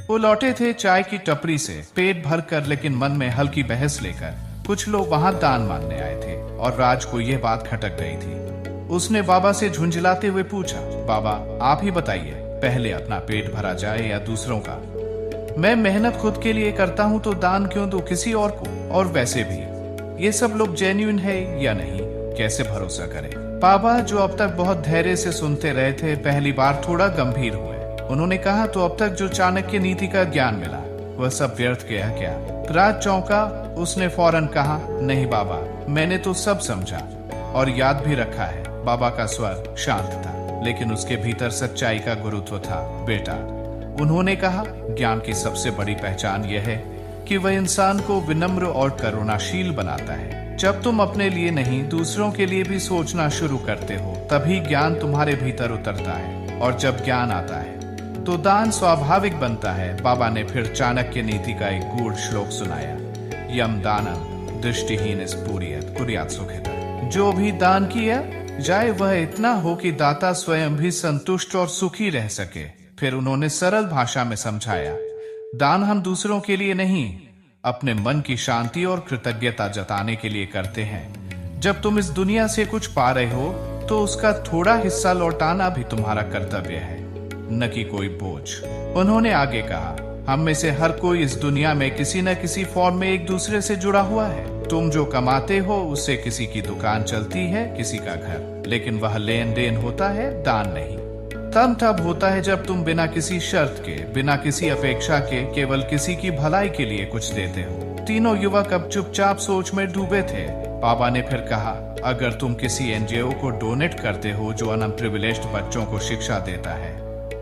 वो लौटे थे चाय की टपरी से पेट भर कर, लेकिन मन में हल्की बहस लेकर। कुछ लोग वहां दान मांगने आए थे और राज को यह बात खटक गई थी। उसने बाबा से झुंझलाते हुए पूछा, बाबा आप ही बताइए, पहले अपना पेट भरा जाए या दूसरों का? मैं मेहनत खुद के लिए करता हूँ तो दान क्यों दूं किसी और को? और वैसे भी ये सब लोग जेन्युइन है या नहीं, कैसे भरोसा करें? बाबा, जो अब तक बहुत धैर्य से सुनते रहे थे, पहली बार थोड़ा गंभीर हुए। उन्होंने कहा, तो अब तक जो चाणक्य नीति का ज्ञान मिला वह सब व्यर्थ गया क्या? राज चौंका। उसने फौरन कहा, नहीं बाबा, मैंने तो सब समझा और याद भी रखा है। बाबा का स्वर शांत था, लेकिन उसके भीतर सच्चाई का गुरुत्व था। बेटा, उन्होंने कहा, ज्ञान की सबसे बड़ी पहचान यह है कि वह इंसान को विनम्र और करुणाशील बनाता है। जब तुम अपने लिए नहीं दूसरों के लिए भी सोचना शुरू करते हो, तभी ज्ञान तुम्हारे भीतर उतरता है, और जब ज्ञान आता है तो दान स्वाभाविक बनता है। बाबा ने फिर चाणक्य नीति का एक गूढ़ श्लोक सुनाया, यम दानम दृष्टिहीन स्फुर्यत कुर्यात् सुखितः। जो भी दान किया जाए वह इतना हो कि दाता स्वयं भी संतुष्ट और सुखी रह सके। फिर उन्होंने सरल भाषा में समझाया, दान हम दूसरों के लिए नहीं, अपने मन की शांति और कृतज्ञता जताने के लिए करते हैं। जब तुम इस दुनिया से कुछ पा रहे हो तो उसका थोड़ा हिस्सा लौटाना भी तुम्हारा कर्तव्य है, न कि कोई बोझ। उन्होंने आगे कहा, हम में से हर कोई इस दुनिया में किसी न किसी फॉर्म में एक दूसरे से जुड़ा हुआ है। तुम जो कमाते हो उससे किसी की दुकान चलती है, किसी का घर, लेकिन वह लेन देन होता है, दान नहीं। तब होता है जब तुम बिना किसी शर्त के, बिना किसी अपेक्षा के, केवल किसी की भलाई के लिए कुछ देते हो। तीनों युवक अब चुपचाप सोच में डूबे थे। बाबा ने फिर कहा, अगर तुम किसी एनजीओ को डोनेट करते हो जो अनप्रिविलेज्ड बच्चों को शिक्षा देता है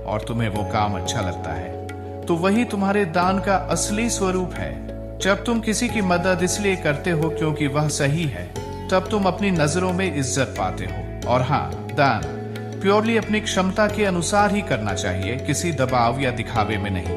और तुम्हें वो काम अच्छा लगता है, तो वही तुम्हारे दान का असली स्वरूप है। जब तुम किसी की मदद इसलिए करते हो क्योंकि वह सही है, तब तुम अपनी नजरों में इज्जत पाते हो। और हाँ, दान प्योरली अपनी क्षमता के अनुसार ही करना चाहिए, किसी दबाव या दिखावे में नहीं।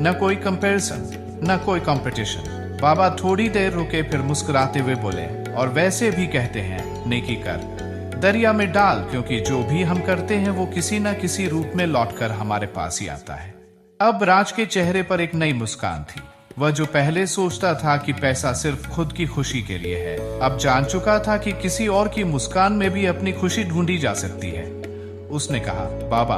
न कोई कंपैरिजन, न कोई कंपटीशन। बाबा थोड़ी देर रुके, फिर मुस्कुराते हुए बोले, और वैसे भी कहते हैं, नेकी कर दरिया में डाल, क्योंकि जो भी हम करते हैं वो किसी न किसी रूप में लौटकर हमारे पास ही आता है। अब राज के चेहरे पर एक नई मुस्कान थी। वह जो पहले सोचता था कि पैसा सिर्फ खुद की खुशी के लिए है, अब जान चुका था कि किसी और की मुस्कान में भी अपनी खुशी ढूंढी जा सकती है। उसने कहा, बाबा,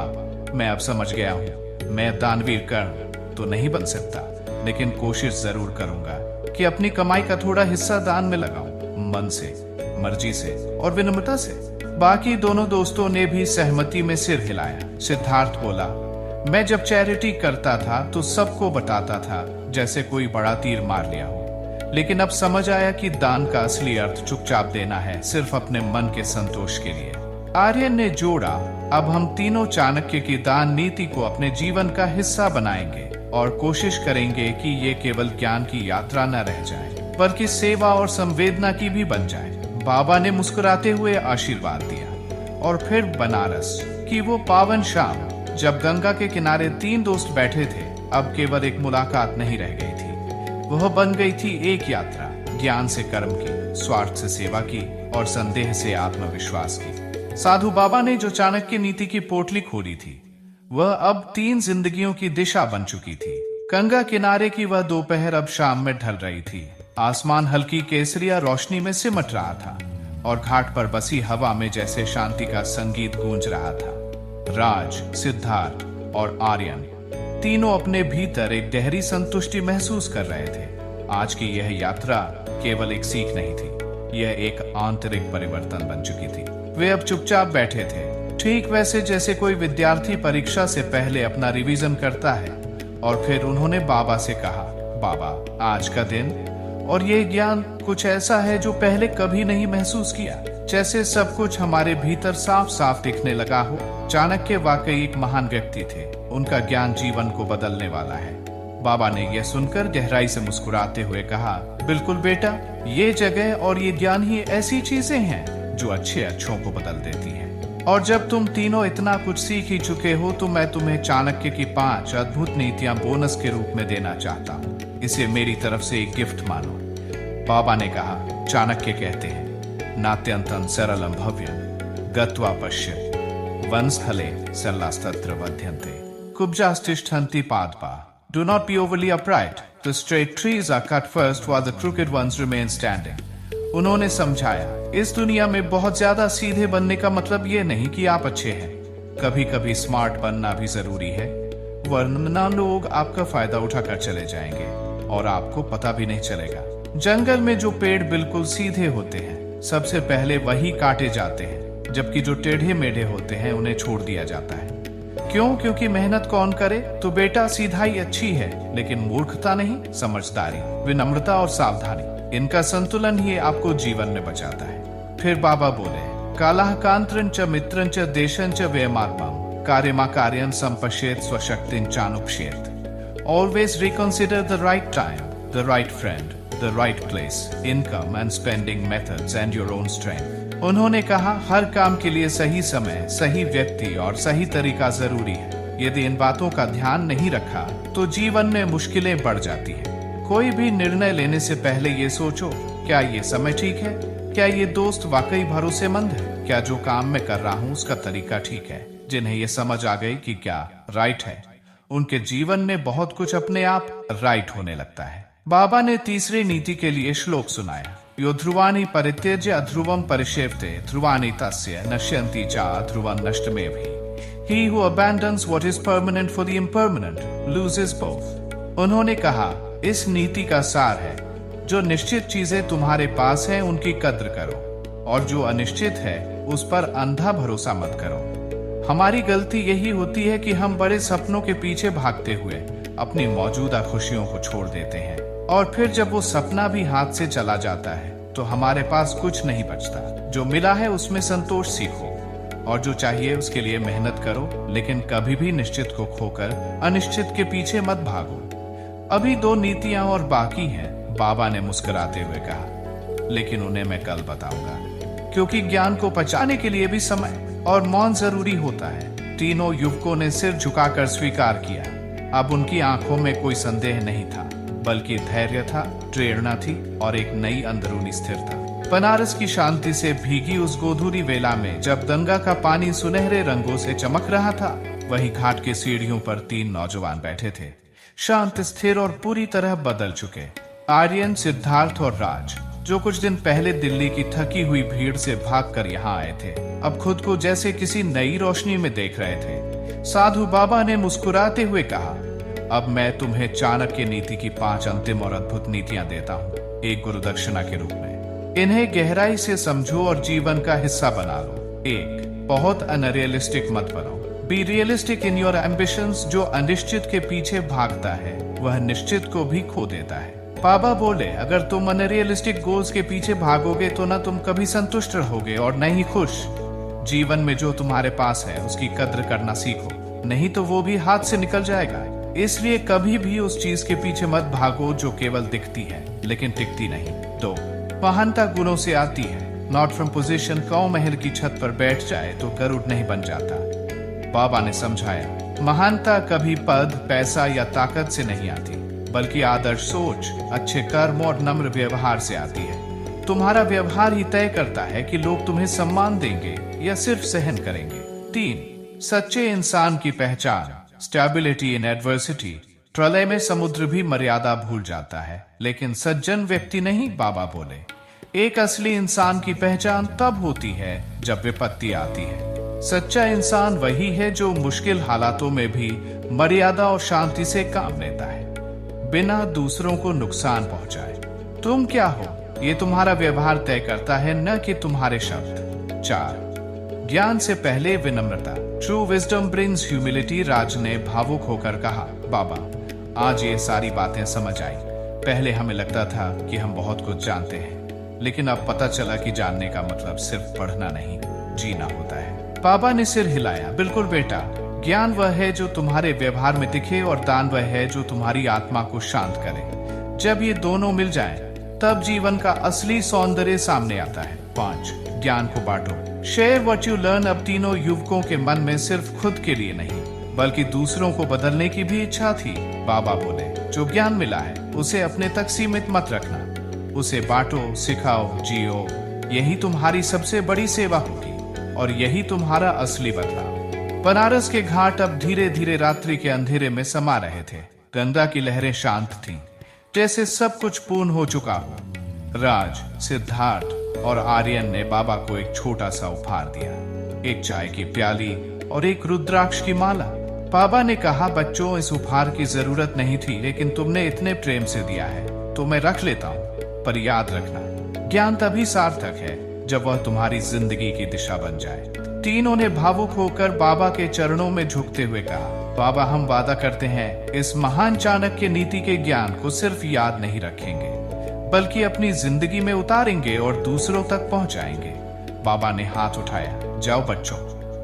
मैं अब समझ गया हूँ, मैं दानवीर कर्ण तो नहीं बन सकता, लेकिन कोशिश जरूर करूंगा कि अपनी कमाई का थोड़ा हिस्सा दान में लगाऊं, मन से, मर्जी से और विनम्रता से। बाकी दोनों दोस्तों ने भी सहमति में सिर हिलाया। सिद्धार्थ बोला, मैं जब चैरिटी करता था तो सबको बताता था, जैसे कोई बड़ा तीर मार लिया हो, लेकिन अब समझ आया कि दान का असली अर्थ चुपचाप देना है, सिर्फ अपने मन के संतोष के लिए। आर्यन ने जोड़ा, अब हम तीनों चाणक्य की दान नीति को अपने जीवन का हिस्सा बनाएंगे और कोशिश करेंगे कि ये केवल ज्ञान की यात्रा न रह जाए, बल्कि सेवा और संवेदना की भी बन जाए। बाबा ने मुस्कुराते हुए आशीर्वाद दिया। और फिर बनारस की वो पावन शाम, जब गंगा के किनारे तीन दोस्त बैठे थे, अब केवल एक मुलाकात नहीं रह गई थी, वह बन गई थी एक यात्रा, ज्ञान से कर्म की, स्वार्थ से सेवा की और संदेह से आत्मविश्वास की। साधु बाबा ने जो चाणक्य नीति की पोटली खोली थी, वह अब 3 जिंदगियों की दिशा बन चुकी थी। गंगा किनारे की वह दोपहर अब शाम में ढल रही थी। आसमान हल्की केसरिया रोशनी में सिमट रहा था और घाट पर बसी हवा में जैसे शांति का संगीत गूंज रहा था। राज, सिद्धार्थ और आर्यन तीनों अपने भीतर एक गहरी संतुष्टि महसूस कर रहे थे। आज की यह यात्रा केवल एक सीख नहीं थी, यह एक आंतरिक परिवर्तन बन चुकी थी। वे अब चुपचाप बैठे थे, ठीक वैसे जैसे कोई विद्यार्थी परीक्षा से पहले अपना रिवीजन करता है। और फिर उन्होंने बाबा से कहा, बाबा, आज का दिन और ये ज्ञान कुछ ऐसा है जो पहले कभी नहीं महसूस किया, जैसे सब कुछ हमारे भीतर साफ साफ दिखने लगा हो। चाणक्य वाकई एक महान व्यक्ति थे, उनका ज्ञान जीवन को बदलने वाला है। बाबा ने यह सुनकर गहराई से मुस्कुराते हुए कहा, बिल्कुल बेटा, ये जगह और ये ज्ञान ही ऐसी चीजें हैं जो अच्छों को बदल देती हैं। और जब तुम तीनों इतना कुछ सीख ही चुके हो तो मैं तुम्हें चाणक्य की 5 अद्भुत नीतियां बोनस के रूप में देना चाहता हूँ। इसे मेरी तरफ से एक गिफ्ट मानो। बाबा ने कहा, चाणक्य कहते हैं, नात्यंतं सरलम भव्यम गत्वा पश्य वनस्थले सल्लास्तत्र वध्यन्ते कुब्जास्तिष्ठन्ति पादपा Do not be overly upright. The straight trees are cut first while the crooked ones remain standing. उन्होंने समझाया, इस दुनिया में बहुत ज्यादा सीधे बनने का मतलब ये नहीं कि आप अच्छे हैं। कभी कभी स्मार्ट बनना भी जरूरी है, वरना लोग आपका फायदा उठाकर चले जाएंगे और आपको पता भी नहीं चलेगा। जंगल में जो पेड़ बिल्कुल सीधे होते हैं, सबसे पहले वही काटे जाते हैं, जबकि जो टेढ़े मेढ़े होते हैं उन्हें छोड़ दिया जाता है। क्यों? क्योंकि मेहनत कौन करे तो बेटा सीधाई अच्छी है, लेकिन मूर्खता नहीं, समझदारी, विनम्रता और सावधानी, इनका संतुलन ही आपको जीवन में बचाता है। फिर बाबा बोले, कालः कांत्रं च मित्रं च देशं च व्यमात्मं कार्यमा कार्यं संपश्येत स्वशक्तिं चानुपश्येत। Always reconsider the right time, the right friend, the right place, income and spending methods and your own strength। उन्होंने कहा, हर काम के लिए सही समय, सही व्यक्ति और सही तरीका जरूरी है। यदि इन बातों का ध्यान नहीं रखा तो जीवन में मुश्किलें बढ़ जाती हैं। कोई भी निर्णय लेने से पहले ये सोचो, क्या ये समय ठीक है? क्या ये दोस्त वाकई भरोसेमंद है? क्या जो काम मैं कर रहा हूँ उसका तरीका ठीक है? जिन्हें ये समझ आ गई कि क्या राइट है, उनके जीवन में बहुत कुछ अपने आप राइट होने लगता है। बाबा ने तीसरी नीति के लिए श्लोक सुनाया, यो ध्रुवाणी परित्यज्य अध्रुवम परिषेवते ध्रुवाणी तस्य नश्यन्ति च ध्रुवं नष्टमेवहि। He who abandons what is permanent for the impermanent loses both। उन्होंने कहा, इस नीति का सार है, जो निश्चित चीजें तुम्हारे पास हैं उनकी कद्र करो और जो अनिश्चित है उस पर अंधा भरोसा मत करो। हमारी गलती यही होती है कि हम बड़े सपनों के पीछे भागते हुए अपनी मौजूदा खुशियों को छोड़ देते हैं और फिर जब वो सपना भी हाथ से चला जाता है तो हमारे पास कुछ नहीं बचता। जो मिला है उसमें संतोष सीखो और जो चाहिए उसके लिए मेहनत करो, लेकिन कभी भी निश्चित को खोकर अनिश्चित के पीछे मत भागो। अभी 2 नीतियां और बाकी हैं, बाबा ने मुस्कुराते हुए कहा, लेकिन उन्हें मैं कल बताऊंगा, क्योंकि ज्ञान को पचाने के लिए भी समय और मौन जरूरी होता है। तीनों युवकों ने सिर झुकाकर स्वीकार किया। अब उनकी आंखों में कोई संदेह नहीं था, बल्कि धैर्य था, प्रेरणा थी और एक नई अंदरूनी स्थिरता। बनारस की शांति से भीगी उस गोधूली वेला में जब गंगा का पानी सुनहरे रंगों से चमक रहा था, वही घाट के सीढ़ियों पर 3 नौजवान बैठे थे, शांत, स्थिर और पूरी तरह बदल चुके। आर्यन, सिद्धार्थ और राज, जो कुछ दिन पहले दिल्ली की थकी हुई भीड़ से भागकर यहाँ आए थे, अब खुद को जैसे किसी नई रोशनी में देख रहे थे। साधु बाबा ने मुस्कुराते हुए कहा, अब मैं तुम्हें चाणक्य नीति की 5 अंतिम और अद्भुत नीतियां देता हूँ, एक गुरुदक्षिणा के रूप में। इन्हें गहराई से समझो और जीवन का हिस्सा बना लो। 1, बहुत अनरियलिस्टिक मत बनो। Be realistic in your ambitions. जो अनिश्चित के पीछे भागता है वह निश्चित को भी खो देता है। बाबा बोले, अगर तुम अनरियलिस्टिक गोल्स के पीछे भागोगे तो न तुम कभी संतुष्ट रहोगे और न ही खुश। जीवन में जो तुम्हारे पास है उसकी कद्र करना सीखो, नहीं तो वो भी हाथ से निकल जाएगा। इसलिए कभी भी उस चीज के पीछे मत भागो जो केवल दिखती है लेकिन टिकती नहीं। 2, महानता गुणों से आती है, नॉट फ्रॉम पोजीशन। कौ महल की छत पर बैठ जाए तो गरुड़ नहीं बन जाता। बाबा ने समझाया, महानता कभी पद, पैसा या ताकत से नहीं आती, बल्कि आदर्श सोच, अच्छे कर्म और नम्र व्यवहार से आती है। तुम्हारा व्यवहार ही तय करता है कि लोग तुम्हें सम्मान देंगे या सिर्फ सहन करेंगे। 3, सच्चे इंसान की पहचान, स्टेबिलिटी इन एडवर्सिटी। प्रलय में समुद्र भी मर्यादा भूल जाता है, लेकिन सज्जन व्यक्ति नहीं, बाबा बोले। एक असली इंसान की पहचान तब होती है जब विपत्ति आती है। सच्चा इंसान वही है जो मुश्किल हालातों में भी मर्यादा और शांति से काम लेता है, बिना दूसरों को नुकसान पहुंचाए। तुम क्या हो ये तुम्हारा व्यवहार तय करता है, न कि तुम्हारे शब्द। 4, ज्ञान से पहले विनम्रता। True wisdom brings humility. Raj ने भावुक होकर कहा, बाबा आज ये सारी बातें समझ आई। पहले हमें लगता था कि हम बहुत कुछ जानते हैं, लेकिन अब पता चला कि जानने का मतलब सिर्फ पढ़ना नहीं, जीना होता है। बाबा ने सिर हिलाया, बिल्कुल बेटा, ज्ञान वह है जो तुम्हारे व्यवहार में दिखे और दान वह है जो तुम्हारी आत्मा को शांत करे। जब ये दोनों मिल जाएं, तब जीवन का असली सौंदर्य सामने आता है। 5, ज्ञान को बांटो। Share what you learn. अब तीनों युवकों के मन में सिर्फ खुद के लिए नहीं, बल्कि दूसरों को बदलने की भी इच्छा थी। बाबा बोले, जो ज्ञान मिला है उसे अपने तक सीमित मत रखना, उसे बांटो, सिखाओ, जियो। यही तुम्हारी सबसे बड़ी सेवा होगी और यही तुम्हारा असली बदलाव। बनारस के घाट अब धीरे धीरे रात्रि के अंधेरे में समा रहे थे। गंगा की लहरें शांत थीं, जैसे सब कुछ पूर्ण हो चुका हो। राज, सिद्धार्थ और आर्यन ने बाबा को एक छोटा सा उपहार दिया, एक चाय की प्याली और एक रुद्राक्ष की माला। बाबा ने कहा, बच्चों, इस उपहार की जरूरत नहीं थी, लेकिन तुमने इतने प्रेम से दिया है तो मैं रख लेता हूँ। पर याद रखना, ज्ञान तभी सार्थक है जब वह तुम्हारी जिंदगी की दिशा बन जाए। तीनों ने भावुक होकर बाबा के चरणों में झुकते हुए कहा, बाबा, हम वादा करते हैं इस महान चाणक्य नीति के ज्ञान को सिर्फ याद नहीं रखेंगे, बल्कि अपनी जिंदगी में उतारेंगे और दूसरों तक पहुंचाएंगे। बाबा ने हाथ उठाया, जाओ बच्चों,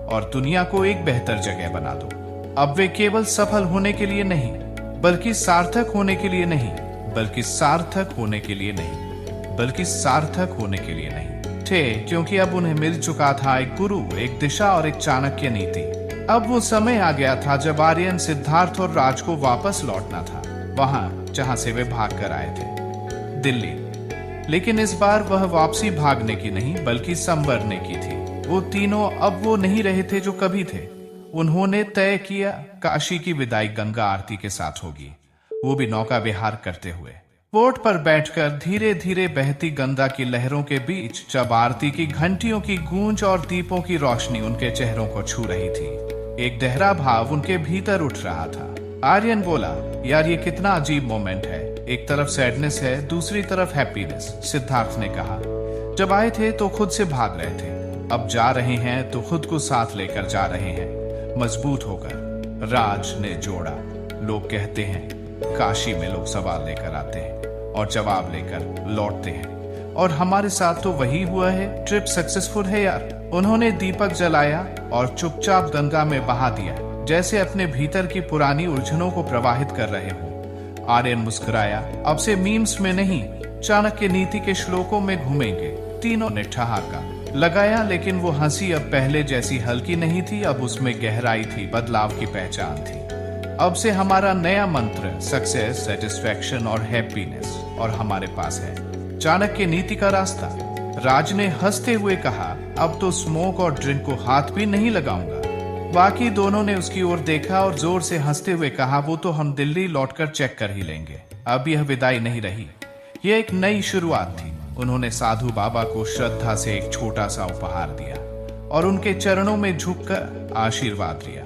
और दुनिया को एक बेहतर जगह बना दो। अब वे केवल सफल होने के लिए नहीं, बल्कि सार्थक होने के लिए नहीं, बल्कि सार्थक होने के लिए नहीं, बल्कि सार्थक होने के लिए नहीं थे, क्योंकि अब उन्हें मिल चुका था एक गुरु, एक दिशा और एक चाणक्य नीति। अब वो समय आ गया था जब आर्यन, सिद्धार्थ और राज को वापस लौटना था, वहां जहां से वे भाग कर आए थे, दिल्ली। लेकिन इस बार वह वापसी भागने की नहीं, बल्कि संवरने की थी। वो तीनों अब वो नहीं रहे थे जो कभी थे। उन्होंने तय किया, काशी की विदाई गंगा आरती के साथ होगी, वो भी नौका विहार करते हुए। बोट पर बैठकर धीरे धीरे बहती गंगा की लहरों के बीच, जब आरती की घंटियों की गूंज और दीपों की रोशनी उनके चेहरों को छू रही थी, एक गहरा भाव उनके भीतर उठ रहा था। आर्यन बोला, यार, ये कितना अजीब मोमेंट है। एक तरफ सैडनेस है, दूसरी तरफ हैप्पीनेस। सिद्धार्थ ने कहा, जब आए थे तो खुद से भाग रहे थे, अब जा रहे हैं तो खुद को साथ लेकर जा रहे हैं, मजबूत होकर। राज ने जोड़ा, लोग कहते हैं काशी में लोग सवाल लेकर आते हैं और जवाब लेकर लौटते हैं, और हमारे साथ तो वही हुआ है। ट्रिप सक्सेसफुल है यार। उन्होंने दीपक जलाया और चुपचाप गंगा में बहा दिया, जैसे अपने भीतर की पुरानी उलझनों को प्रवाहित कर रहे हो। आर्यन मुस्कुराया, अब से मीम्स में नहीं, चाणक्य नीति के श्लोकों में घूमेंगे। तीनों ने ठहाका लगाया, लेकिन वो हंसी अब पहले जैसी हल्की नहीं थी, अब उसमें गहराई थी, बदलाव की पहचान थी। अब से हमारा नया मंत्र सक्सेस, सेटिस्फैक्शन और हैप्पीनेस, और हमारे पास है चाणक्य नीति का रास्ता। राज ने हंसते हुए कहा, अब तो स्मोक और ड्रिंक को हाथ भी नहीं लगाऊंगा। बाकी दोनों ने उसकी ओर देखा और जोर से हंसते हुए कहा, वो तो हम दिल्ली लौटकर चेक कर ही लेंगे। अब यह विदाई नहीं रही, यह एक नई शुरुआत थी। उन्होंने साधु बाबा को श्रद्धा से एक छोटा सा उपहार दिया और उनके चरणों में झुककर आशीर्वाद लिया।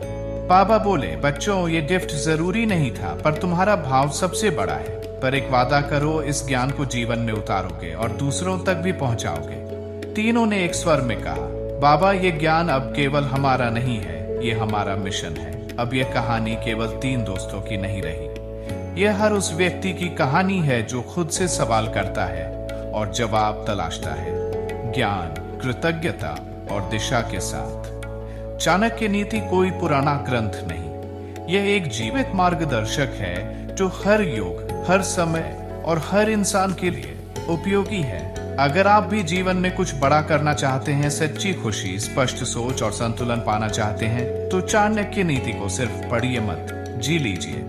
बाबा बोले, बच्चों, ये गिफ्ट जरूरी नहीं था, पर तुम्हारा भाव सबसे बड़ा है। पर एक वादा करो, इस ज्ञान को जीवन में उतारोगे और दूसरों तक भी पहुंचाओगे। तीनों ने एक स्वर में कहा, बाबा, ये ज्ञान अब केवल हमारा नहीं है, ये हमारा मिशन है। अब यह कहानी केवल 3 दोस्तों की नहीं रही, यह हर उस व्यक्ति की कहानी है जो खुद से सवाल करता है और जवाब तलाशता है, ज्ञान, कृतज्ञता और दिशा के साथ। चाणक्य नीति कोई पुराना ग्रंथ नहीं, यह एक जीवित मार्गदर्शक है जो हर युग, हर समय और हर इंसान के लिए उपयोगी है। अगर आप भी जीवन में कुछ बड़ा करना चाहते हैं, सच्ची खुशी, स्पष्ट सोच और संतुलन पाना चाहते हैं, तो चाणक्य नीति को सिर्फ पढ़िए मत, जी लीजिए।